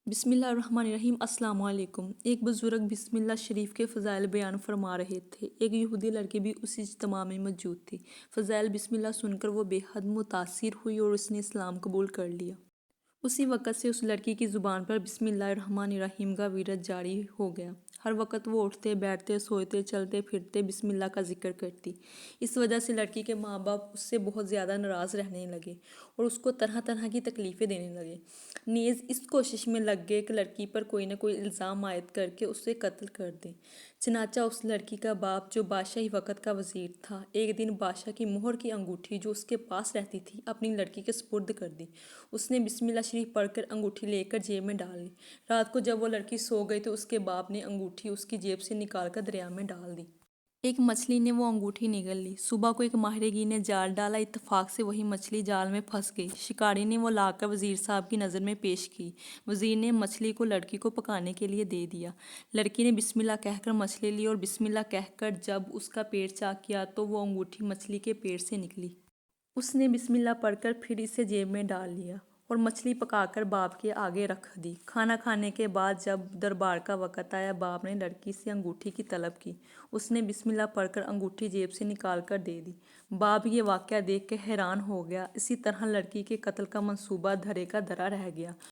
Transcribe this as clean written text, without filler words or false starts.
بسم اللہ الرحمن الرحیم۔ السلام علیکم۔ ایک بزرگ بسم اللہ شریف کے فضائل بیان فرما رہے تھے۔ ایک یہودی لڑکی بھی اس اجتماع میں موجود تھی۔ فضائل بسم اللہ سن کر وہ بے حد متاثر ہوئی اور اس نے اسلام قبول کر لیا۔ اسی وقت سے اس لڑکی کی زبان پر بسم اللہ الرحمن الرحیم کا ورد جاری ہو گیا۔ ہر وقت وہ اٹھتے بیٹھتے سوتے چلتے پھرتے بسم اللہ کا ذکر کرتی۔ اس وجہ سے لڑکی کے ماں باپ اس سے بہت زیادہ ناراض رہنے لگے اور اس کو طرح طرح کی تکلیفیں دینے لگے۔ نیز اس کوشش میں لگ گئے کہ لڑکی پر کوئی نہ کوئی الزام عائد کر کے اسے قتل کر دیں۔ چنانچہ اس لڑکی کا باپ جو بادشاہی وقت کا وزیر تھا، ایک دن بادشاہ کی مہر کی انگوٹھی جو اس کے پاس رہتی تھی اپنی لڑکی کے سپرد کر دی۔ اس نے بسم اللہ شریف پڑھ کر انگوٹھی لے کر جیب میں ڈال لی۔ رات کو جب وہ لڑکی سو گئی تو اس کے باپ نے انگوٹھی اس کی جیب سے نکال کر دریا میں ڈال دی۔ ایک مچھلی نے وہ انگوٹھی نگل لی۔ صبح کو ایک ماہرے گیر نے جال ڈالا، اتفاق سے وہی مچھلی جال میں پھنس گئی۔ شکاری نے وہ لا کر وزیر صاحب کی نظر میں پیش کی۔ وزیر نے مچھلی کو لڑکی کو پکانے کے لیے دے دیا۔ لڑکی نے بسم اللہ کہہ کر مچھلی لی اور بسم اللہ کہہ کر جب اس کا پیٹ چاک کیا تو وہ انگوٹھی مچھلی کے پیٹ سے نکلی۔ اس نے بسم اللہ پڑھ کر پھر اسے جیب میں ڈال لیا اور مچھلی پکا کر باپ کے آگے رکھ دی۔ کھانا کھانے کے بعد جب دربار کا وقت آیا، باپ نے لڑکی سے انگوٹھی کی طلب کی۔ اس نے بسم اللہ پڑھ کر انگوٹھی جیب سے نکال کر دے دی۔ باپ یہ واقعہ دیکھ کے حیران ہو گیا۔ اسی طرح لڑکی کے قتل کا منصوبہ دھرے کا دھرا رہ گیا۔